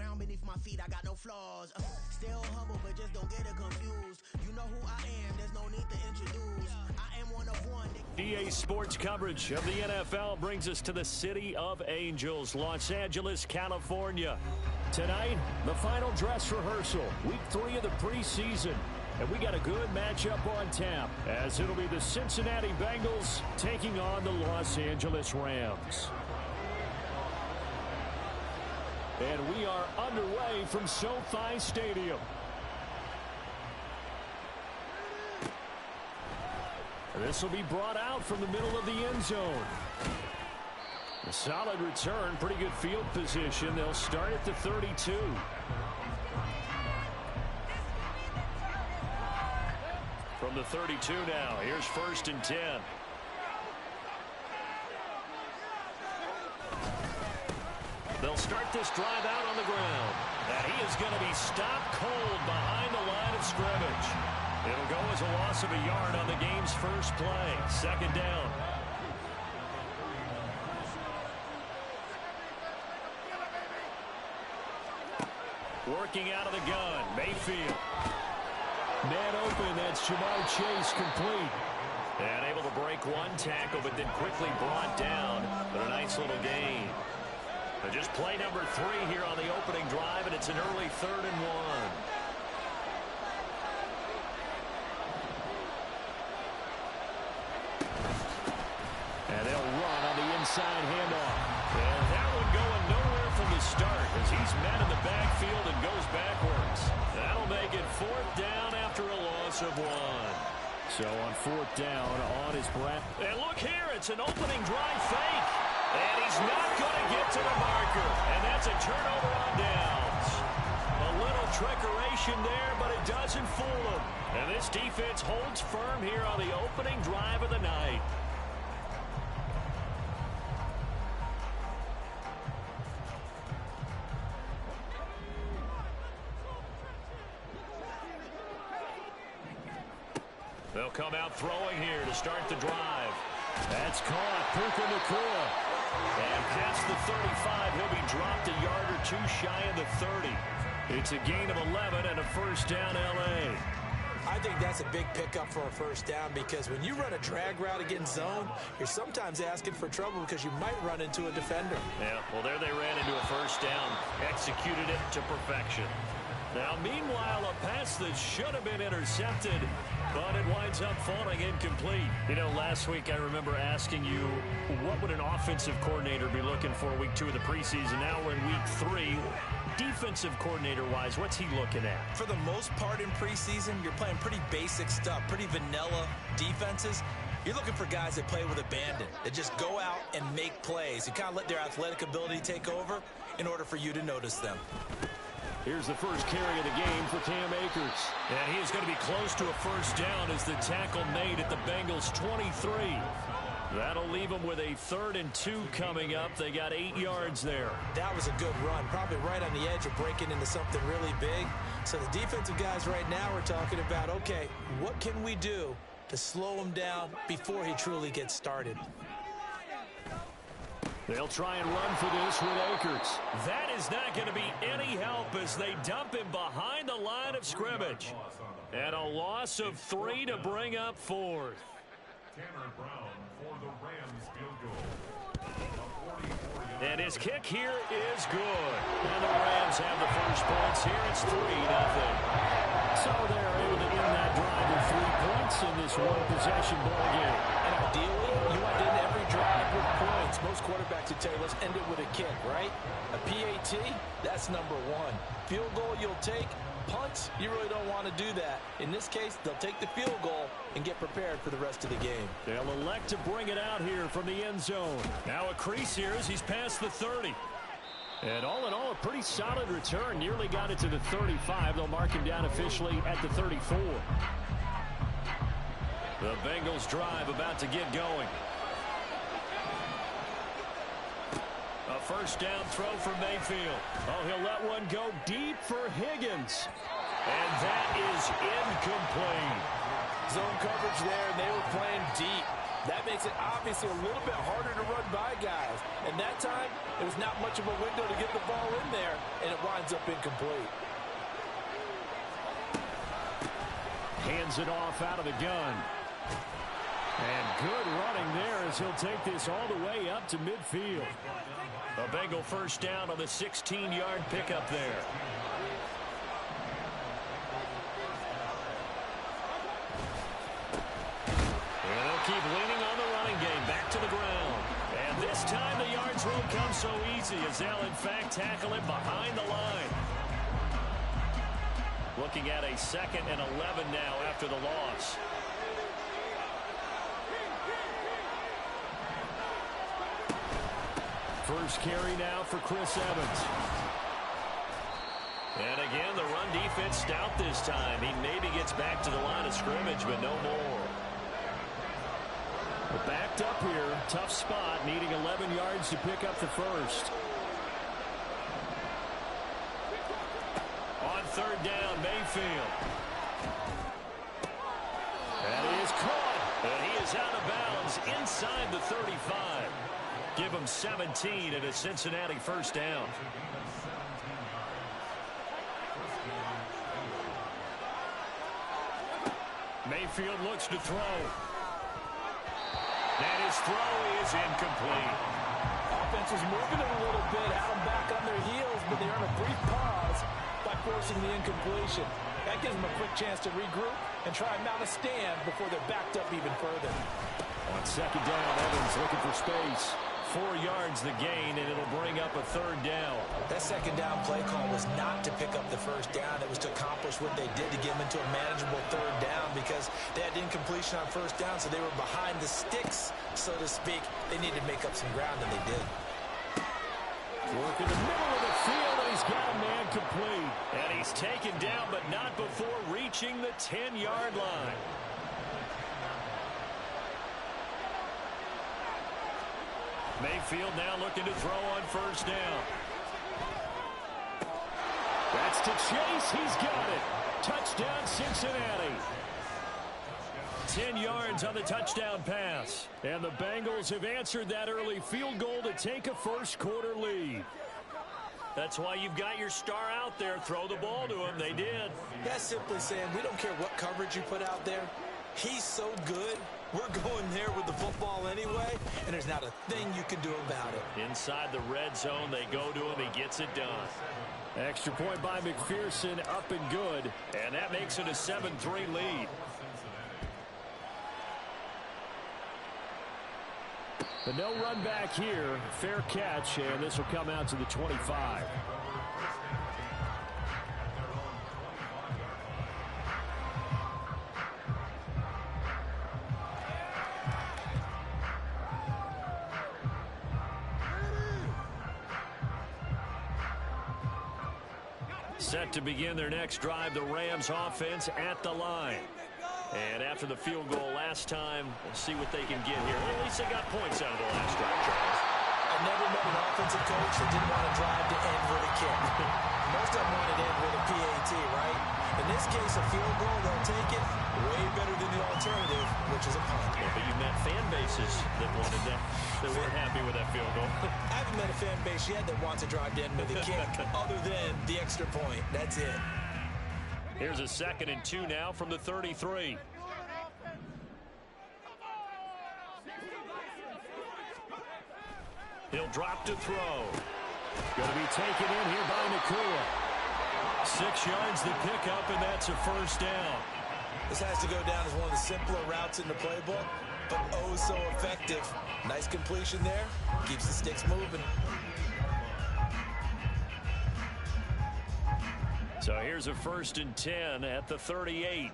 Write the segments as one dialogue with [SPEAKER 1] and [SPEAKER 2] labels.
[SPEAKER 1] ground beneath my feet, I got no flaws. Still humble, but just don't get it confused. You know who I am, there's no need to introduce. I am one of one.
[SPEAKER 2] EA Sports coverage of the NFL brings us to the City of Angels, Los Angeles, California. Tonight, the final dress rehearsal, week 3 of the preseason. And we got a good matchup on tap, as it'll be the Cincinnati Bengals taking on the Los Angeles Rams. And we are underway from SoFi Stadium. This will be brought out from the middle of the end zone. A solid return, pretty good field position. They'll start at the 32. From the 32 now, here's 1st and 10. They'll start this drive out on the ground. And he is going to be stopped cold behind the line of scrimmage. It'll go as a loss of a yard on the game's first play. 2nd down. Working out of the gun, Mayfield. Man open, that's Jamar Chase complete. And able to break one tackle, but then quickly brought down. But a nice little gain. But just play number 3 here on the opening drive, and it's an early 3rd and 1. And they'll run on the inside handoff. And that one going nowhere from the start as he's met in the backfield and goes backwards. That'll make it 4th down after a loss of 1. So on 4th down on his breath. And look here, it's an opening drive fake. And he's not going to get to the marker. And that's a turnover on downs. A little trickeration there, but it doesn't fool him. And this defense holds firm here on the opening drive of the night. They'll come out throwing here to start the drive. That's caught. Puka Nacua. And past the 35, he'll be dropped a yard or 2 shy of the 30. It's a gain of 11 and a 1st down L.A.
[SPEAKER 3] I think that's a big pickup for a 1st down because when you run a drag route against zone, you're sometimes asking for trouble because you might run into a defender.
[SPEAKER 2] Yeah, well, there they ran into a 1st down, executed it to perfection. Now, meanwhile, a pass that should have been intercepted, but it winds up falling incomplete. You know, last week I remember asking you, what would an offensive coordinator be looking for week 2 of the preseason? Now we're in week 3. Defensive coordinator-wise, what's he looking at?
[SPEAKER 3] For the most part in preseason, you're playing pretty basic stuff, pretty vanilla defenses. You're looking for guys that play with abandon, that just go out and make plays. You kind of let their athletic ability take over in order for you to notice them.
[SPEAKER 2] Here's the first carry of the game for Cam Akers. And he is going to be close to a 1st down as the tackle made at the Bengals' 23. That'll leave them with a 3rd and 2 coming up. They got 8 yards there.
[SPEAKER 3] That was a good run, probably right on the edge of breaking into something really big. So the defensive guys right now are talking about, okay, what can we do to slow him down before he truly gets started?
[SPEAKER 2] They'll try and run for this with Akers. That is not going to be any help as they dump him behind the line of scrimmage. And a loss of 3 to bring up 4th.
[SPEAKER 4] Tanner Brown for the Rams field goal.
[SPEAKER 2] And his kick here is good. And the Rams have the first points here. It's 3-0. So they're able to end that drive with 3 points in this one-possession ball game.
[SPEAKER 3] And ideally, you want to end every drive with points. Most quarterbacks would tell you, let's end it with a kick, right? A PAT, that's number 1. Field goal you'll take. Punts, you really don't want to do that. In this case, they'll take the field goal and get prepared for the rest of the game.
[SPEAKER 2] They'll elect to bring it out here from the end zone. Now a crease here as he's past the 30. And all in all, a pretty solid return. Nearly got it to the 35. They'll mark him down officially at the 34. The Bengals drive about to get going. A 1st down throw for Mayfield. Oh, he'll let one go deep for Higgins. And that is incomplete.
[SPEAKER 3] Zone coverage there, and they were playing deep. That makes it obviously a little bit harder to run by guys. And that time, It was not much of a window to get the ball in there, and it winds up incomplete.
[SPEAKER 2] Hands it off out of the gun. And good running there as he'll take this all the way up to midfield. A Bengal first down on the 16-yard pickup there. And they'll keep leaning on the running game. Back to the ground. And this time the yards won't come so easy as they'll, in fact, tackle it behind the line. Looking at a 2nd and 11 now after the loss. First carry now for Chris Evans. And again, the run defense stout this time. He maybe gets back to the line of scrimmage, but no more. We're backed up here. Tough spot, needing 11 yards to pick up the first. On 3rd down, Mayfield. And he is caught. And he is out of bounds inside the 35. Give him 17 and a Cincinnati first down. Mayfield looks to throw. And his throw is incomplete.
[SPEAKER 3] Offense was moving it a little bit, had them back on their heels, but they earn a brief pause by forcing the incompletion. That gives them a quick chance to regroup and try and mount a stand before they're backed up even further.
[SPEAKER 2] On 2nd down, Evans looking for space. 4 yards the gain, and it'll bring up a 3rd down.
[SPEAKER 3] That 2nd down play call was not to pick up the first down. It was to accomplish what they did to get them into a manageable 3rd down because they had incompletion on 1st down, so they were behind the sticks, so to speak. They needed to make up some ground, and they did.
[SPEAKER 2] Work in the middle of the field, and he's got a man complete. And he's taken down, but not before reaching the 10-yard line. Mayfield now looking to throw on 1st down. That's to Chase. He's got it. Touchdown, Cincinnati. 10 yards on the touchdown pass. And the Bengals have answered that early field goal to take a first-quarter lead. That's why you've got your star out there. Throw the ball to him. They did.
[SPEAKER 3] That's simply saying we don't care what coverage you put out there. He's so good. We're going there with the football anyway, and there's not a thing you can do about it.
[SPEAKER 2] Inside the red zone, they go to him. He gets it done. Extra point by McPherson, up and good. And that makes it a 7-3 lead. But no run back here. Fair catch, and this will come out to the 25. Set to begin their next drive, the Rams offense at the line. And after the field goal last time, we'll see what they can get here. Well, at least they got points out of the last drive, Charles.
[SPEAKER 3] I've never met an offensive coach that didn't want to drive to end with a kick. Most of them wanted to end with a PAT, right? In this case, a field goal, they'll take it way better than the alternative, which is a punt.
[SPEAKER 2] Yeah, but you met fan bases that wanted that, that weren't happy with that field goal.
[SPEAKER 3] I haven't met a fan base yet that wants to drive to end with a kick other than the extra point. That's it.
[SPEAKER 2] Here's a 2nd and 2 now from the 33. He'll drop to throw. Going to be taken in here by Nakua. 6 yards the pickup, and that's a first down.
[SPEAKER 3] This has to go down as one of the simpler routes in the playbook, but oh so effective. Nice completion there. Keeps the sticks moving.
[SPEAKER 2] So here's a 1st and 10 at the 38.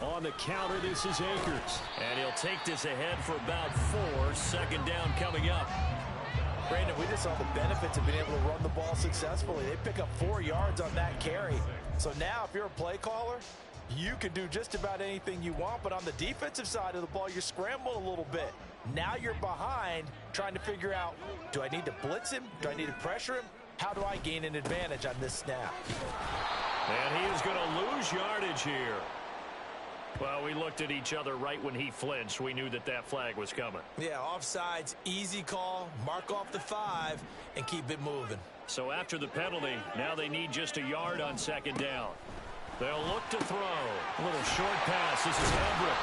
[SPEAKER 2] On the counter, this is Akers. And he'll take this ahead for about 4. 2nd down coming up.
[SPEAKER 3] Brandon, we just saw the benefits of being able to run the ball successfully. They pick up 4 yards on that carry. So now if you're a play caller, you can do just about anything you want. But on the defensive side of the ball, you're scrambling a little bit. Now you're behind trying to figure out, do I need to blitz him? Do I need to pressure him? How do I gain an advantage on this snap?
[SPEAKER 2] And he is going to lose yardage here. Well, we looked at each other right when he flinched. We knew that that flag was coming.
[SPEAKER 3] Yeah, offsides, easy call, mark off the 5, and keep it moving.
[SPEAKER 2] So after the penalty, now they need just a yard on second down. They'll look to throw. A little short pass. This is Hendrick.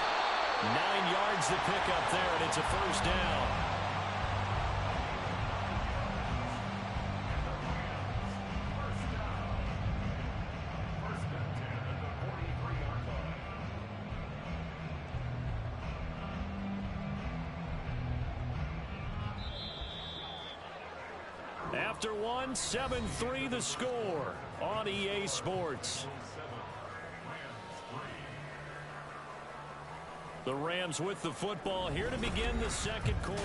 [SPEAKER 2] 9 yards to pick up there, and it's a first down. After one, 7-3 the score on EA Sports. The Rams with the football here to begin the second quarter.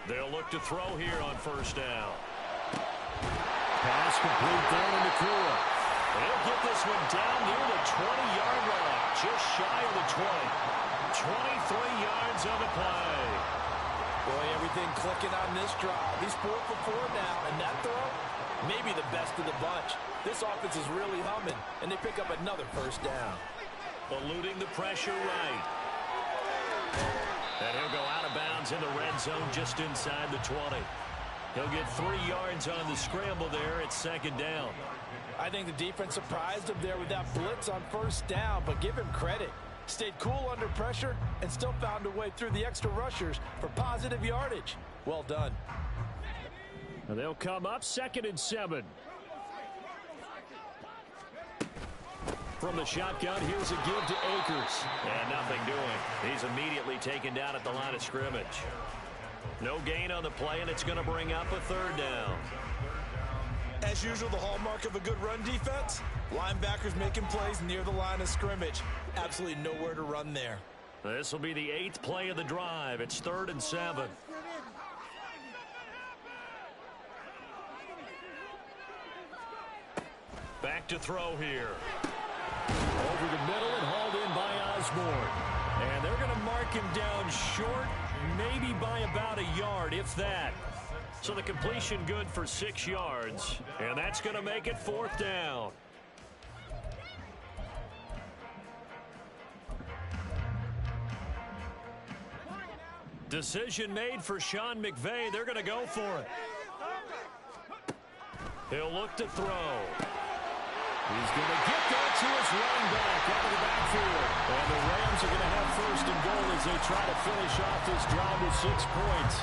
[SPEAKER 2] They'll look to throw here on first down. Pass complete down into Kura. They'll get this one down near the 20-yard line, just shy of the 20. 23 yards on the play.
[SPEAKER 3] Boy, everything clicking on this drive. He's 4 for 4 now, and that throw, maybe the best of the bunch. This offense is really humming, and they pick up another first down.
[SPEAKER 2] Eluding the pressure right. And he'll go out of bounds in the red zone just inside the 20. He'll get 3 yards on the scramble there at second down.
[SPEAKER 3] I think the defense surprised him there with that blitz on first down, but give him credit. Stayed cool under pressure and still found a way through the extra rushers for positive yardage. Well done.
[SPEAKER 2] And they'll come up 2nd and 7. From the shotgun, here's a give to Akers. And nothing doing. He's immediately taken down at the line of scrimmage. No gain on the play, and it's going to bring up a 3rd down.
[SPEAKER 3] As usual, the hallmark of a good run defense, linebackers making plays near the line of scrimmage. Absolutely nowhere to run there.
[SPEAKER 2] This will be the 8th play of the drive. It's 3rd and 7. Back to throw here. Over the middle and hauled in by Osborne. And they're going to mark him down short, maybe by about a yard, if that. So the completion good for 6 yards. And that's going to make it 4th down. Decision made for Sean McVay. They're going to go for it. He'll look to throw. He's going to get that to his running back out of the backfield. And the Rams are going to have 1st and goal as they try to finish off this drive with 6 points.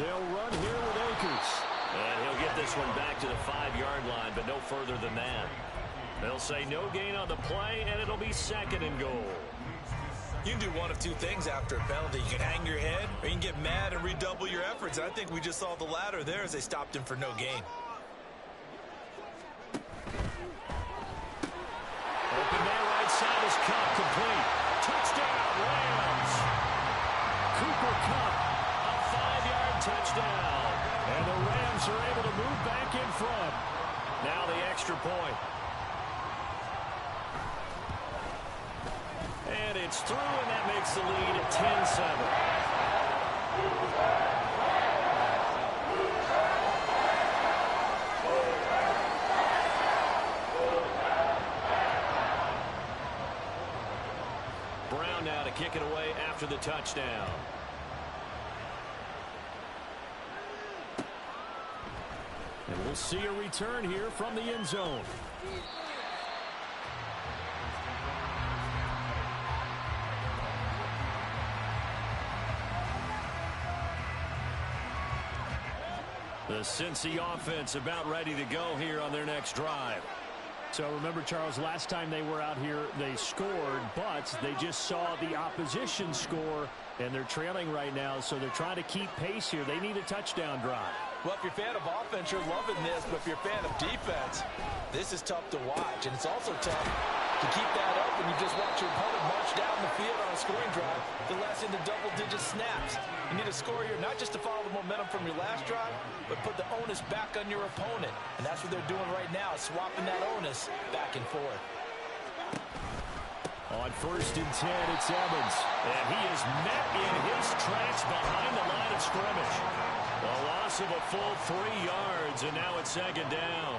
[SPEAKER 2] They'll run here with Akers. And he'll get this one back to the 5-yard line, but no further than that. They'll say no gain on the play, and it'll be 2nd and goal.
[SPEAKER 3] You can do one of two things after a penalty. You can hang your head, or you can get mad and redouble your efforts. I think we just saw the latter there as they stopped him for no gain.
[SPEAKER 2] Open man right side is Cup complete. Touchdown, Rams. Cooper Cup, a 5-yard touchdown. And the Rams are able to move back in front. Now the extra point. And it's through, and that makes the lead at 10-7. Brown now to kick it away after the touchdown. And we'll see a return here from the end zone. The Cincy offense about ready to go here on their next drive.
[SPEAKER 5] So remember, Charles, last time they were out here, they scored, but they just saw the opposition score, and they're trailing right now, so they're trying to keep pace here. They need a touchdown drive.
[SPEAKER 3] Well, if you're a fan of offense, you're loving this, but if you're a fan of defense, this is tough to watch, and it's also tough You keep that up, and you just watch your opponent march down the field on a scoring drive that lasts into double-digit snaps. You need a score here, not just to follow the momentum from your last drive, but put the onus back on your opponent. And that's what they're doing right now, swapping that onus back and forth.
[SPEAKER 2] On 1st and 10, it's Evans. And he is met in his tracks behind the line of scrimmage. A loss of a full 3 yards, and now it's 2nd down.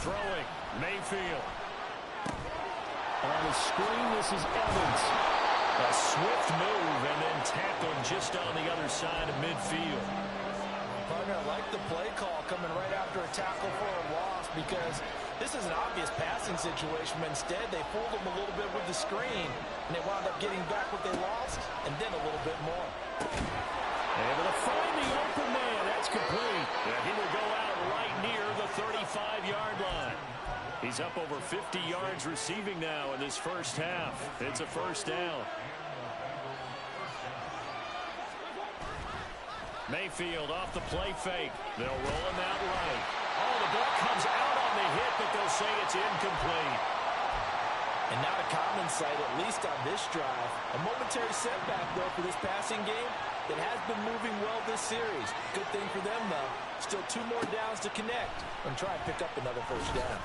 [SPEAKER 2] Throwing, Mayfield. On the screen, this is Evans. A swift move and then tackled just on the other side of midfield.
[SPEAKER 3] Partner, I like the play call coming right after a tackle for a loss, because this is an obvious passing situation, but instead they fooled them a little bit with the screen, and they wound up getting back what they lost, and then a little bit more.
[SPEAKER 2] Able to find the open man. That's complete. And he will go out right near the 35-yard line. He's up over 50 yards receiving now in this first half. It's a 1st down. Mayfield off the play fake. They'll roll him out right. Oh, the ball comes out on the hit, but they'll say it's incomplete.
[SPEAKER 3] And not a common sight, at least on this drive. A momentary setback, though, for this passing game. It has been moving well this series. Good thing for them, though. Still 2 more downs to connect and try and pick up another 1st down.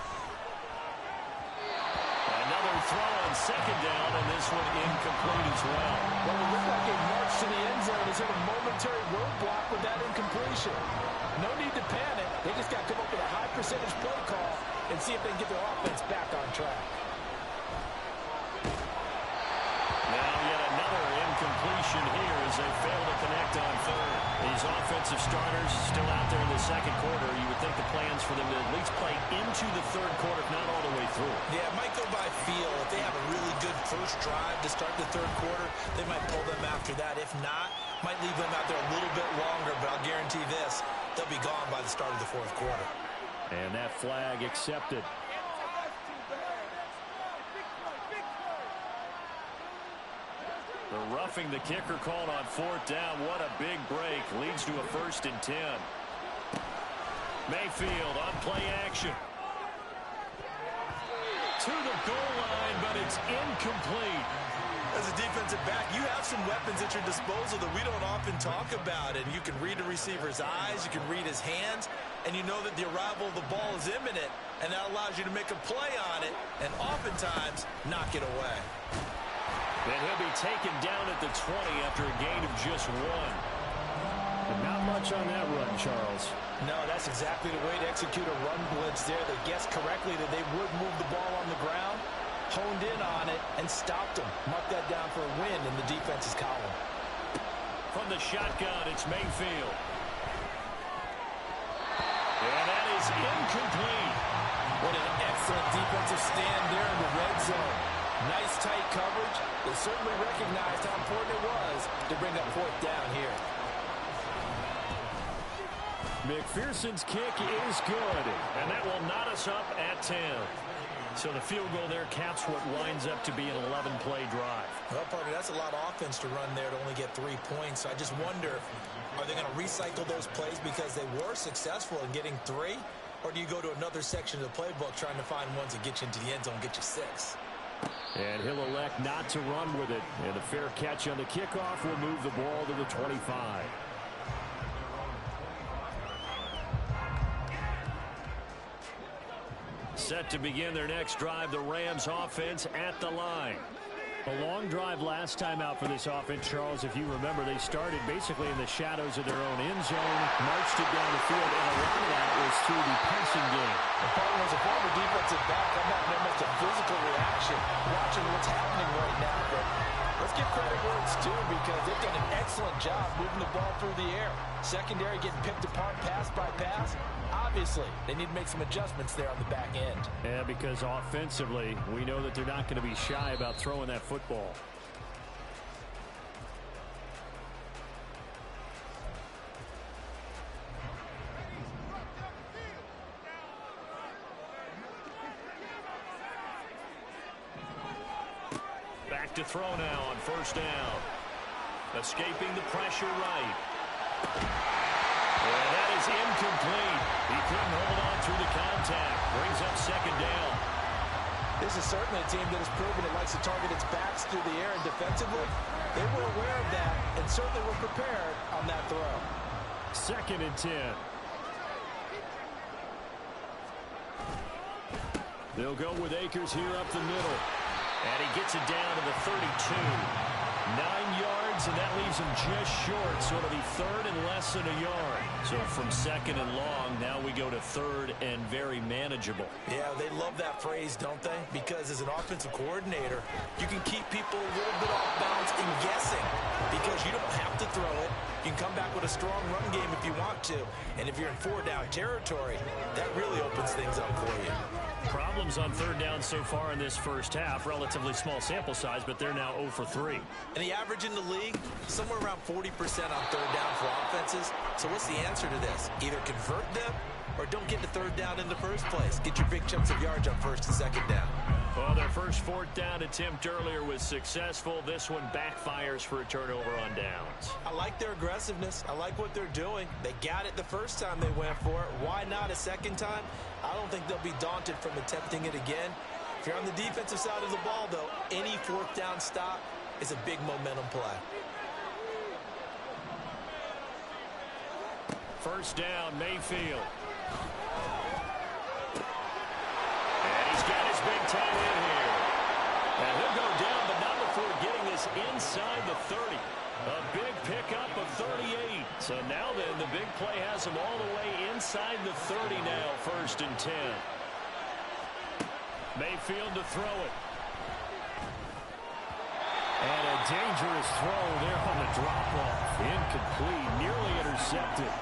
[SPEAKER 2] Another throw on 2nd down, and this one incomplete as well.
[SPEAKER 3] Well, it looked like a march to the end zone has hit a momentary roadblock with that incompletion. No need to panic. They just got to come up with a high percentage play call and see if they can get their offense back on track.
[SPEAKER 2] Now yet another incompletion here as they fail to connect on 3rd. These offensive starters still out there in the 2nd quarter. You would think the plans for them to at least play into the 3rd quarter, if not all the way through.
[SPEAKER 3] Yeah, it might go by feel. If they have a really good first drive to start the 3rd quarter, they might pull them after that. If not, might leave them out there a little bit longer, but I'll guarantee this, they'll be gone by the start of the 4th quarter.
[SPEAKER 5] And that flag accepted.
[SPEAKER 2] The roughing the kicker called on 4th down. What a big break. Leads to a 1st and 10. Mayfield on play action. To the goal line, but it's incomplete.
[SPEAKER 3] As a defensive back, you have some weapons at your disposal that we don't often talk about. And you can read a receiver's eyes, you can read his hands, and you know that the arrival of the ball is imminent, and that allows you to make a play on it and oftentimes knock it away.
[SPEAKER 2] And he'll be taken down at the 20 after a gain of just 1.
[SPEAKER 5] And not much on that run, Charles.
[SPEAKER 3] No, that's exactly the way to execute a run blitz there. They guessed correctly that they would move the ball on the ground, honed in on it, and stopped them. Mark that down for a win in the defense's column.
[SPEAKER 2] From the shotgun, it's Mayfield. And that is incomplete.
[SPEAKER 3] What an excellent defensive stand there in the red zone. Nice tight coverage. They certainly recognized how important it was to bring up 4th down here.
[SPEAKER 2] McPherson's kick is good, and that will knot us up at 10. So the field goal there caps what winds up to be an 11-play drive.
[SPEAKER 3] Well, partner, that's a lot of offense to run there to only get 3 points. So I just wonder, are they going to recycle those plays because they were successful in getting 3? Or do you go to another section of the playbook trying to find ones that get you into the end zone and get you 6?
[SPEAKER 5] And he'll elect not to run with it. And a fair catch on the kickoff will move the ball to the 25.
[SPEAKER 2] Set to begin their next drive, the Rams offense at the line.
[SPEAKER 5] A long drive last time out for this offense, Charles. If you remember, they started basically in the shadows of their own end zone, marched it down the field, and a lot of that was through the passing game.
[SPEAKER 3] The partner, as a former defensive back, I'm having almost a physical reaction watching what's happening right now. But let's give credit where it's due, because they've done an excellent job moving the ball through the air. Secondary getting picked apart pass by pass. Obviously, they need to make some adjustments there on the back end.
[SPEAKER 5] Yeah, because offensively, we know that they're not going to be shy about throwing that football.
[SPEAKER 2] Back to throw now on 1st down. Escaping the pressure right. And that is incomplete. He
[SPEAKER 3] is certainly a team that has proven it likes to target its backs through the air, and defensively, they were aware of that and certainly were prepared on that throw.
[SPEAKER 5] 2nd and 10. They'll go with Akers here up the middle.
[SPEAKER 2] And he gets it down to the 32. 9 yards, and that leaves him just short. So it'll be 3rd and less than a yard. So from 2nd and long, now we go to 3rd and very manageable.
[SPEAKER 3] Yeah, they love that phrase, don't they? Because as an offensive coordinator, you can keep people a little bit off balance and guessing because you don't have to throw it. You can come back with a strong run game if you want to. And if you're in 4-down territory, that really opens things up for you.
[SPEAKER 5] Problems on 3rd down so far in this first half. Relatively small sample size, but they're now 0 for 3.
[SPEAKER 3] And the average in the league, somewhere around 40% on 3rd down for offenses. So what's the answer to this? Either convert them or don't get to 3rd down in the first place. Get your big chunks of yards on 1st and 2nd down.
[SPEAKER 2] Well, their first 4th down attempt earlier was successful. This one backfires for a turnover on downs.
[SPEAKER 3] I like their aggressiveness. I like what they're doing. They got it the first time they went for it. Why not a second time? I don't think they'll be daunted from attempting it again. If you're on the defensive side of the ball, though, any 4th down stop is a big momentum play.
[SPEAKER 2] 1st down, Mayfield. And he's got his big tight end here. And he'll go down, but not before getting this inside the 30. A big pickup of 38. So now then, the big play has him all the way inside the 30 now, 1st and 10. Mayfield to throw it.
[SPEAKER 5] And a dangerous throw there on the drop-off. Incomplete, nearly intercepted.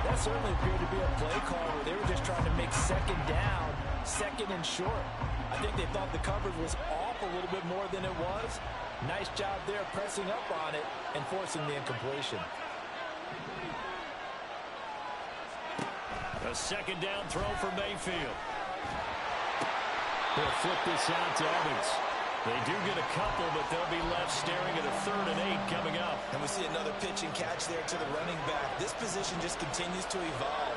[SPEAKER 3] That certainly appeared to be a play call where they were just trying to make 2nd down, 2nd and short. I think they thought the coverage was off a little bit more than it was. Nice job there pressing up on it and forcing the incompletion.
[SPEAKER 2] A 2nd down throw for Mayfield.
[SPEAKER 5] They'll flip this out to Evans.
[SPEAKER 2] They do get a couple, but they'll be left staring at a 3rd and 8 coming up.
[SPEAKER 3] And we see another pitch and catch there to the running back. This position just continues to evolve.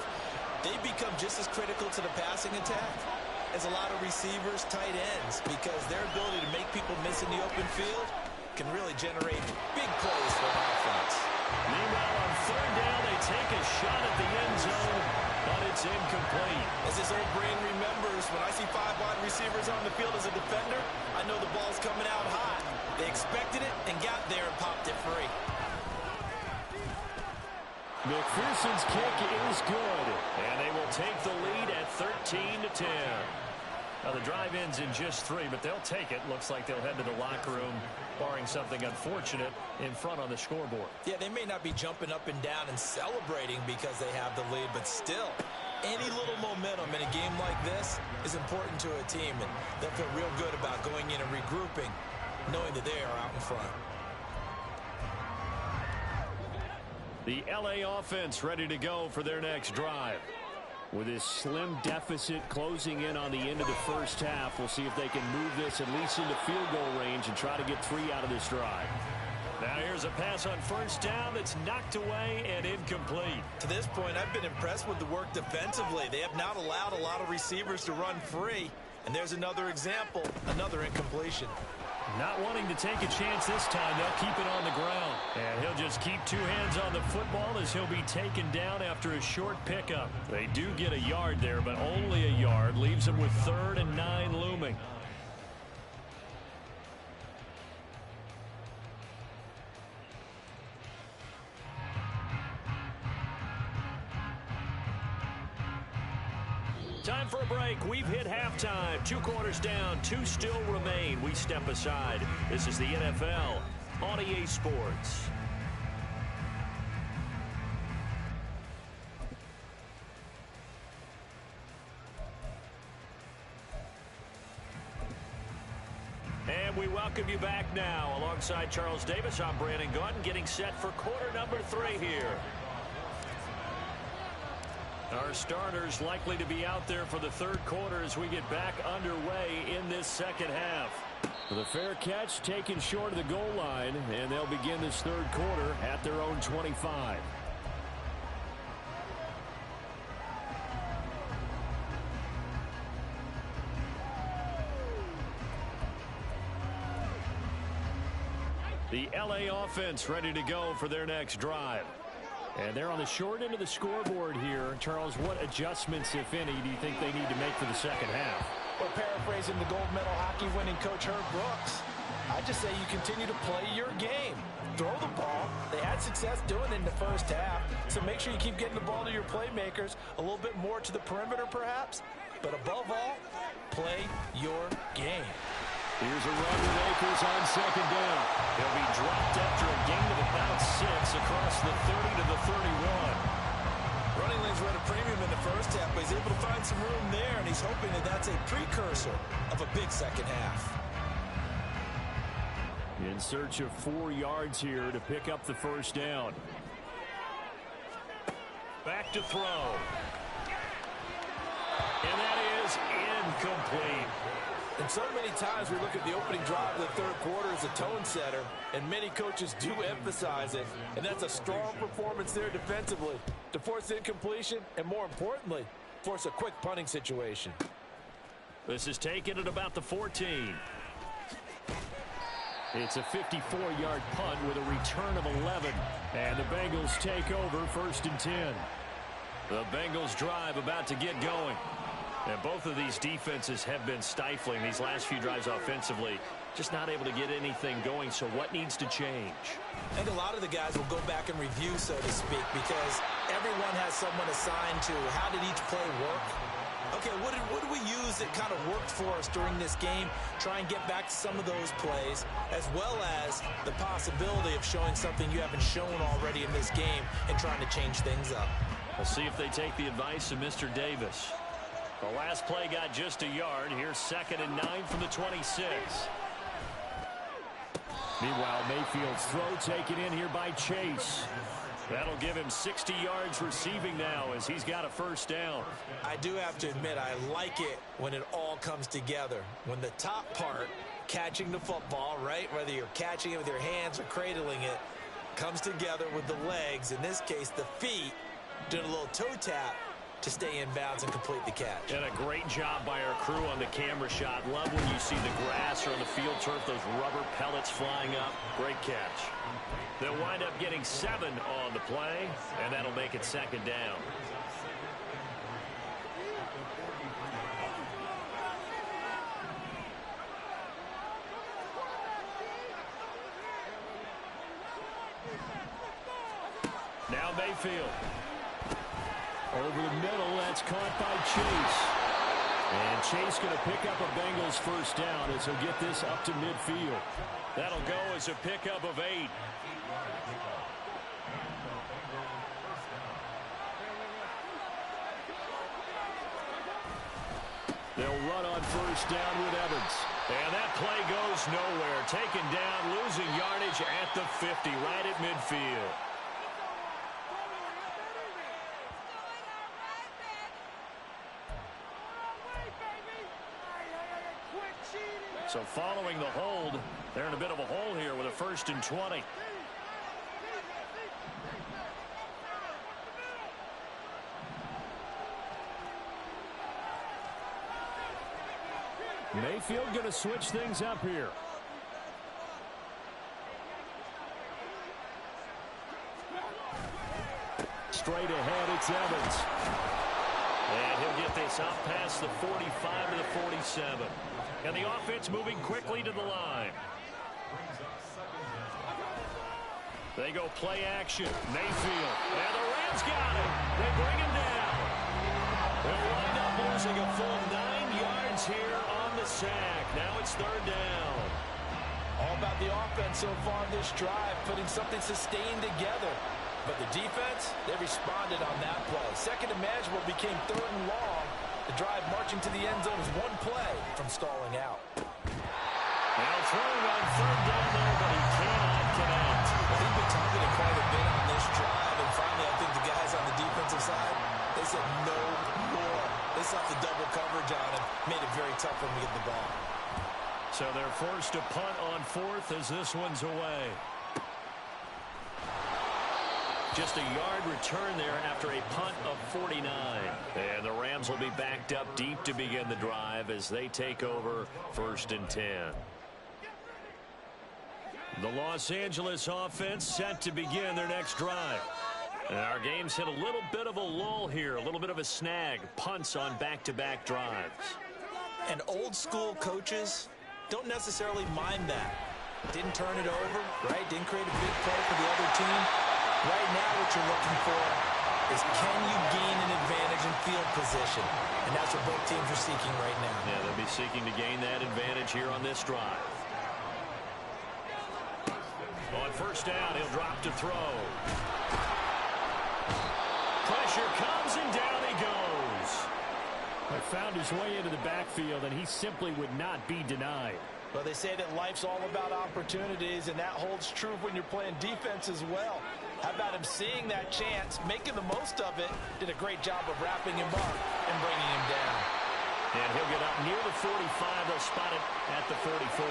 [SPEAKER 3] They become just as critical to the passing attack as a lot of receivers, tight ends, because their ability to make people miss in the open field can really generate big plays for an offense.
[SPEAKER 2] Meanwhile, on 3rd down, they take a shot at the end zone, but it's incomplete.
[SPEAKER 3] As his old brain remembers, when I see 5 wide receivers on the field as a defender, I know the ball's coming out hot. They expected it and got there and popped it free.
[SPEAKER 5] McPherson's kick is good.
[SPEAKER 2] And they will take the lead at 13-10. Now, the drive ends in just 3, but they'll take it. Looks like they'll head to the locker room, barring something unfortunate, in front on the scoreboard.
[SPEAKER 3] Yeah, they may not be jumping up and down and celebrating because they have the lead, but still, any little momentum in a game like this is important to a team, and they'll feel real good about going in and regrouping, knowing that they are out in front.
[SPEAKER 2] The L.A. offense ready to go for their next drive.
[SPEAKER 5] With this slim deficit closing in on the end of the first half, we'll see if they can move this at least into field goal range and try to get 3 out of this drive.
[SPEAKER 2] Now here's a pass on 1st down that's knocked away and incomplete.
[SPEAKER 3] To this point, I've been impressed with the work defensively. They have not allowed a lot of receivers to run free. And there's another example, another incompletion.
[SPEAKER 2] Not wanting to take a chance this time, they'll keep it on the ground. And he'll just keep 2 hands on the football as he'll be taken down after a short pickup. They do get a yard there, but only a yard. Leaves them with 3rd and 9 looming. Time for a break. We've hit halftime. 2 quarters down. 2 still remain. We step aside. This is the NFL on EA Sports. And we welcome you back now. Alongside Charles Davis, I'm Brandon Gautin, getting set for quarter number 3 here. Our starters likely to be out there for the 3rd quarter as we get back underway in this 2nd half.
[SPEAKER 5] The fair catch taken short of the goal line, and they'll begin this 3rd quarter at their own 25.
[SPEAKER 2] The LA offense ready to go for their next drive.
[SPEAKER 5] And they're on the short end of the scoreboard here. Charles, what adjustments, if any, do you think they need to make for the second half?
[SPEAKER 3] Well, paraphrasing the gold medal hockey winning coach Herb Brooks, I just say you continue to play your game. Throw the ball. They had success doing it in the first half, so make sure you keep getting the ball to your playmakers, a little bit more to the perimeter perhaps, but above all, play your game.
[SPEAKER 2] Here's a run with Akers on second down. He'll be dropped after a gain of about 6 across the 30 to the 31.
[SPEAKER 3] Running lanes were at a premium in the first half, but he's able to find some room there, and he's hoping that that's a precursor of a big second half.
[SPEAKER 5] In search of 4 yards here to pick up the first down.
[SPEAKER 2] Back to throw. And that is incomplete.
[SPEAKER 3] And so many times we look at the opening drive of the third quarter as a tone setter, and many coaches do emphasize it, and that's a strong performance there defensively to force incompletion and, more importantly, force a quick punting situation.
[SPEAKER 2] This is taken at about the 14.
[SPEAKER 5] It's a 54-yard punt with a return of 11, and the Bengals take over 1st and 10.
[SPEAKER 2] The Bengals drive about to get going. And both of these defenses have been stifling these last few drives offensively. Just not able to get anything going, so what needs to change?
[SPEAKER 3] I think a lot of the guys will go back and review, so to speak, because everyone has someone assigned to how did each play work. Okay, what did we use that kind of worked for us during this game? Try and get back to some of those plays, as well as the possibility of showing something you haven't shown already in this game and trying to change things up.
[SPEAKER 2] We'll see if they take the advice of Mr. Davis. The last play got just a yard. Here's 2nd and 9 from the 26.
[SPEAKER 5] Meanwhile, Mayfield's throw taken in here by Chase.
[SPEAKER 2] That'll give him 60 yards receiving now as he's got a first down.
[SPEAKER 3] I do have to admit, I like it when it all comes together. When the top part, catching the football, right, whether you're catching it with your hands or cradling it, comes together with the legs, in this case the feet, doing a little toe tap to stay in bounds and complete the catch.
[SPEAKER 2] And a great job by our crew on the camera shot. Love when you see the grass or on the field turf, those rubber pellets flying up. Great catch. They'll wind up getting 7 on the play, and that'll make it 2nd down. Now Mayfield.
[SPEAKER 5] Over the middle, that's caught by Chase. And Chase going to pick up a Bengals first down as he'll get this up to midfield.
[SPEAKER 2] That'll go as a pickup of 8.
[SPEAKER 5] They'll run on first down with Evans.
[SPEAKER 2] And that play goes nowhere. Taken down, losing yardage at the 50, right at midfield. So following the hold, they're in a bit of a hole here with a 1st and 20.
[SPEAKER 5] Mayfield going to switch things up here. Straight ahead, it's Evans.
[SPEAKER 2] And he'll get this out past the 45 to the 47. And the offense moving quickly to the line. They go play action. Mayfield. And the Rams got him. They bring him down. They'll wind up losing a full 9 yards here on the sack. Now it's 3rd down.
[SPEAKER 3] All about the offense so far this drive, putting something sustained together. But the defense, they responded on that play. Second and manageable became 3rd and long. The drive marching to the end zone is one play from stalling out.
[SPEAKER 2] Now throwing on 3rd down there, but he cannot connect.
[SPEAKER 3] Well, he's been targeted quite a bit on this drive, and finally I think the guys on the defensive side, they said no more. They slapped the double coverage on him, made it very tough for him to get the ball.
[SPEAKER 2] So they're forced to punt on 4th as this one's away. Just a yard return there after a punt of 49. And the Rams will be backed up deep to begin the drive as they take over 1st and 10. The Los Angeles offense set to begin their next drive. And our game's hit a little bit of a lull here, a little bit of a snag. Punts on back-to-back drives.
[SPEAKER 3] And old-school coaches don't necessarily mind that. Didn't turn it over, right? Didn't create a big play for the other team. Right now what you're looking for is can you gain an advantage in field position? And that's what both teams are seeking right now.
[SPEAKER 2] Yeah, they'll be seeking to gain that advantage here on this drive. On first down, he'll drop to throw. Pressure comes, and down he goes.
[SPEAKER 5] He found his way into the backfield, and he simply would not be denied.
[SPEAKER 3] Well, they say that life's all about opportunities, and that holds true when you're playing defense as well. How about him seeing that chance, making the most of it, did a great job of wrapping him up and bringing him down.
[SPEAKER 2] And he'll get up near the 45. They'll spot it at the 44.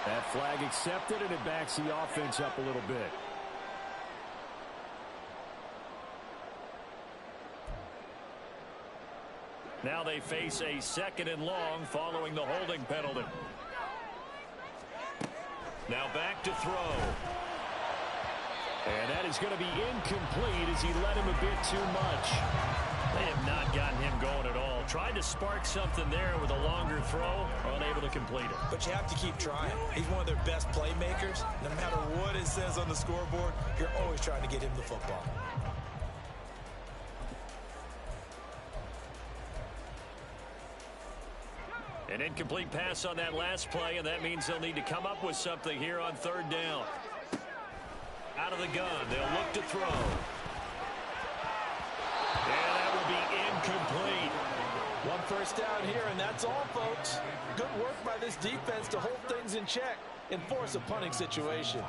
[SPEAKER 5] That flag accepted, and it backs the offense up a little bit.
[SPEAKER 2] Now they face a 2nd and long following the holding penalty. Now back to throw.
[SPEAKER 5] And that is going to be incomplete as he let him a bit too much.
[SPEAKER 2] They have not gotten him going at all. Tried to spark something there with a longer throw, unable to complete it.
[SPEAKER 3] But you have to keep trying. He's one of their best playmakers. No matter what it says on the scoreboard, you're always trying to get him the football.
[SPEAKER 2] An incomplete pass on that last play, and that means they'll need to come up with something here on 3rd down. Out of the gun, they'll look to throw. And that will be incomplete.
[SPEAKER 3] 1 first down here, and that's all, folks. Good work by this defense to hold things in check and force a punting situation.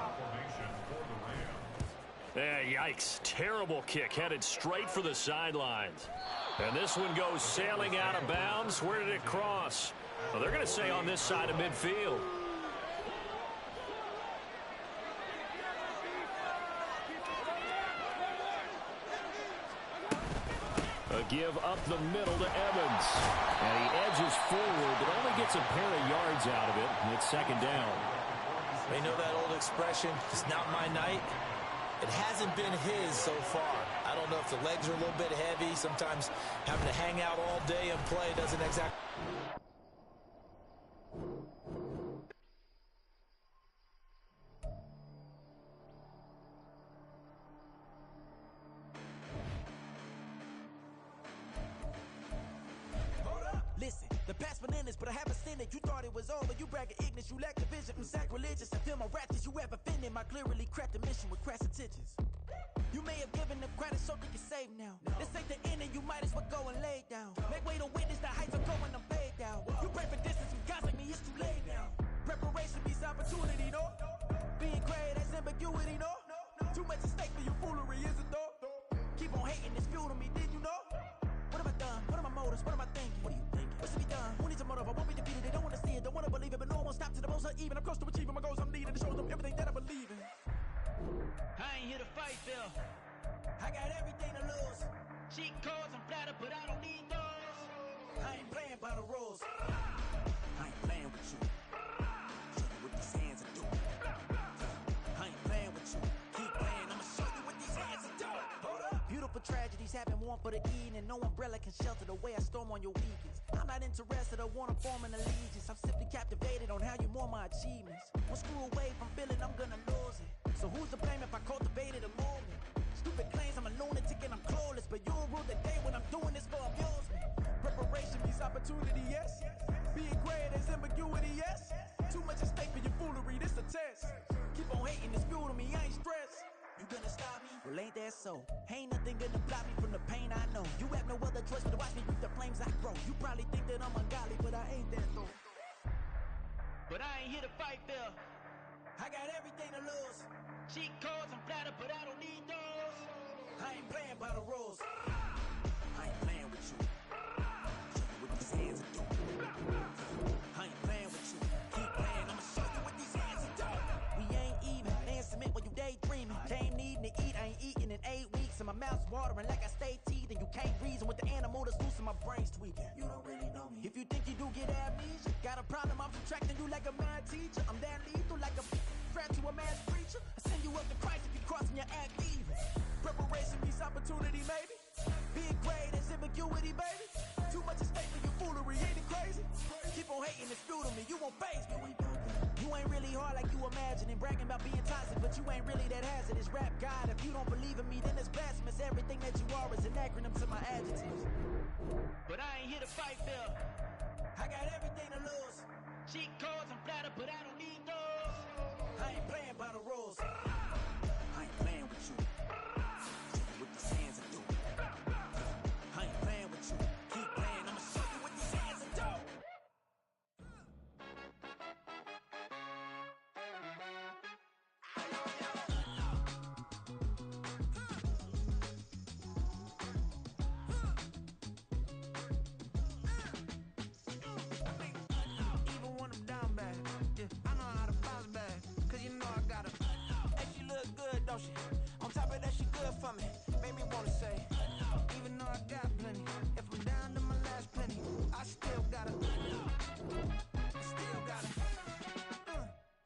[SPEAKER 2] Yeah, yikes. Terrible kick, headed straight for the sidelines. And this one goes sailing out of bounds. Where did it cross? Well, they're going to say on this side of midfield.
[SPEAKER 5] A give up the middle to Evans. And he edges forward, but only gets a pair of yards out of it. And it's 2nd down.
[SPEAKER 3] They know that old expression, it's not my night. It hasn't been his so far. I don't know if the legs are a little bit heavy. Sometimes having to hang out all day and play doesn't exactly...
[SPEAKER 1] Listen, the past bananas, but I haven't seen it. You thought it was over, you bragging ignorance, you lack the vision. I'm sacrilegious, I feel my ratchets, you ever offended my clearly crafted mission with crass intentions. You may have given them credit so they can save now. This ain't the end and you might as well go and lay down. Make way to witness the heights of going, I'm paid down. You pray for distance, with guys like me, it's too late now. Preparation means opportunity, no? Being great, that's ambiguity, no? Too much at stake for your foolery, is it though? Keep on hating, it's fuel to me, did you know? What have I done? What are my motives? What am I thinking? What are you thinking? What should be done? Who needs a motive? I won't be defeated. They don't want to see it, don't want to believe it, but no one won't stop to the most uneven. I'm close to achieving my goals. I'm needing to show them everything that I believe in. I ain't here to fight, Phil. I got everything to lose. Cheat codes, I'm flattered, but I don't need those. I ain't playing by the rules. I ain't playing with you. Show you what these hands are doing. I ain't playing with you. Keep playing, I'ma show you what these hands are doing. Hold up. Beautiful tragedies happen, one for the evening. No umbrella can shelter the way I storm on your weekends. I'm not interested, I wanna form an allegiance. I'm simply captivated on how you more my achievements. One screw away from feeling I'm gonna lose it. So who's to blame if I cultivated a movement? Stupid claims I'm a lunatic and I'm clueless, but you'll rule the day when I'm doing this for amusement. Preparation means opportunity, yes. Being great is ambiguity, yes. Too much at stake for your foolery, this a test. Keep on hating, it's fuel to me, I ain't stressed. You gonna stop me? Well, ain't that so? Ain't nothing gonna block me from the pain I know. You have no other choice but to watch me reap the flames I grow. You probably think that I'm ungodly, but I ain't that though. But I ain't here to fight, Phil. I got everything to lose. Cheat codes, I'm flattered, but I don't need those. I ain't playing by the rules. I ain't playing with you. Show you what these hands are doing. I ain't playing with you. Keep playing, I'ma show you what these hands are doing. We ain't even. They ain't submit when you daydreaming. Came needing to eat, I ain't eating in 8 weeks. And my mouth's watering like I stay teething. You can't reason with the animal that's loose and my brain's tweaking. You don't really know me. If you think you do get amnesia, got a problem, I'm subtracting you like a mad teacher. I'm that lethal like a... strapped to a mass preacher. I send you up to Christ if you crossing your act evil. Preparation meets opportunity, maybe. Big grade is ambiguity, baby. Too much at stake for your foolery, ain't it crazy? Keep on hating, it's futile me, you won't face me. You ain't really hard like you imagine and bragging about being toxic, but you ain't really that hazardous. Rap God, if you don't believe in me, then it's blasphemous. Everything that you are is an acronym to my adjectives. But I ain't here to fight fair. I got everything to lose. Cheat codes, I'm flattered, but I don't need those. I ain't playing by the rules. I ain't playing with you. With these hands I do. I ain't playing with you. Keep playing, I'ma show you what these hands I do. Even when I'm down bad, yeah, I know how to bounce back. Cause you know I got her. Hey, she look good, don't she? On top of that, she good for me. Made me wanna say, even though I got plenty, if I'm down to my last penny, I still got her. I still got her.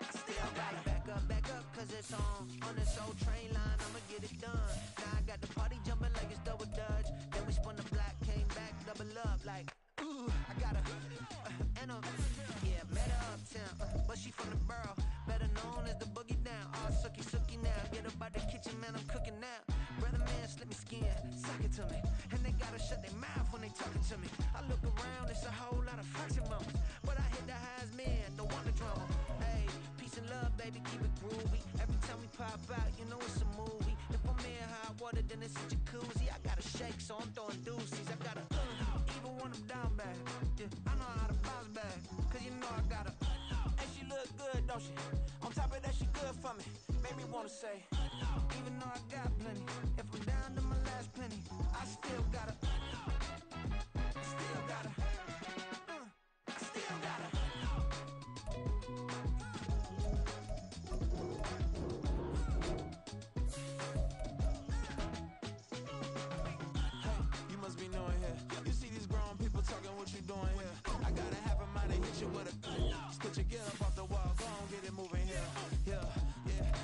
[SPEAKER 1] I still got her. Back up, cause it's on this old train line, I'ma get it done. Now I got the party jumping like it's double dutch. Then we spun the block, came back, double up, like, ooh, I got her. And yeah, met her uptown, but she from the borough, better known as the boogie down. All sookie now, get up out the kitchen, man, I'm cooking now. Brother man, slip me skin, suck it to me. And they gotta shut their mouth when they talking to me. I look around, it's a whole lot of flexing moments, but I hit the highs, man, the wonder drama. Hey, peace and love, baby, keep it groovy. Every time we pop out, you know it's a movie. If I'm in hot water, then it's a jacuzzi. I gotta shake, so I'm throwing deuces. I gotta, even when I'm down bad, yeah, I know how to bounce back. Cause you know I got her. And she look good, don't she? On top of that, she good for me. Made me wanna say, even though I got plenty, if I'm down to my last penny, I still got her. I still got her. I still got her. Hey, you must be knowing here. You see these grown people talking, what you doing here? I gotta have a mind to hit you with a stitch you get up off the wall, go on, get it moving here. Yeah,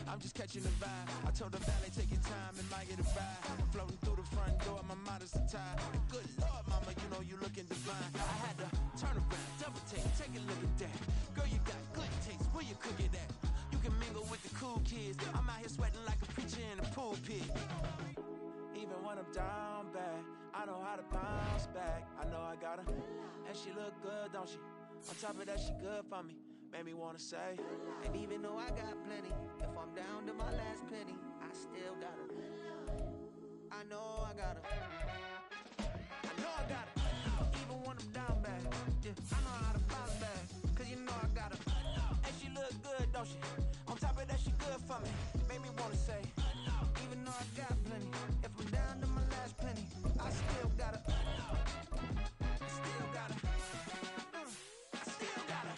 [SPEAKER 1] I'm just catching the vibe. I told the valet, take your time, it might get a ride. Floating through the front door, my mind is a tie. And good Lord, mama, you know you looking divine. I had to turn around, double take a look at that. Girl, you got good taste, where you cook it at? You can mingle with the cool kids. I'm out here sweating like a preacher in a pool pit. Even when I'm down bad, I know how to bounce back. I know I got her, and she look good, don't she? On top of that, she good for me. Made me wanna say, and even though I got plenty, if I'm down to my last penny, I still got her. I know I got her. I know I got her. Even when I'm down bad, yeah, I know how to bounce back. Cause you know I got her. And she look good, don't she? On top of that, she good for me. Made me wanna say, even though I got plenty, if I'm down to my last penny, I still got her. I still got her. I still got her.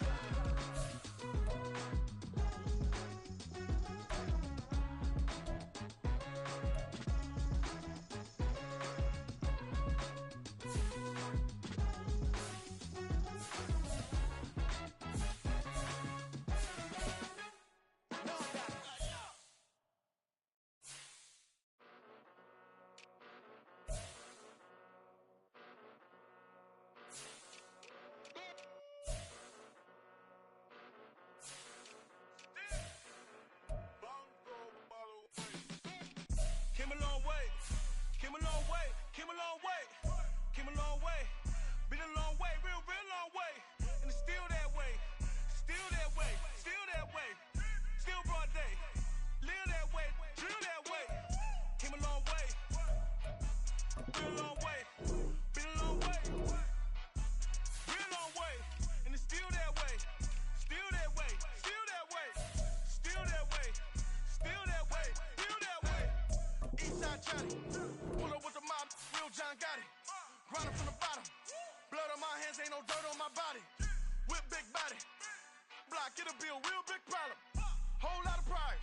[SPEAKER 6] Came a long way, came a long way, came a long way, came a long way, been a long way, real long way, and it's still that way, still that way, still that way, still broad day, live that way, drill that way, came a long way, real long way, been a long way, real long way, and it's still that way, still that way, still that way, still that way, still that way, still that way. Eastside Johnny, pull up with the mob, real John Gotti. Grinding from the bottom, blood on my hands, ain't no dirt on my body. Whip big body, block, get a bill, real big problem. Whole lot of pride.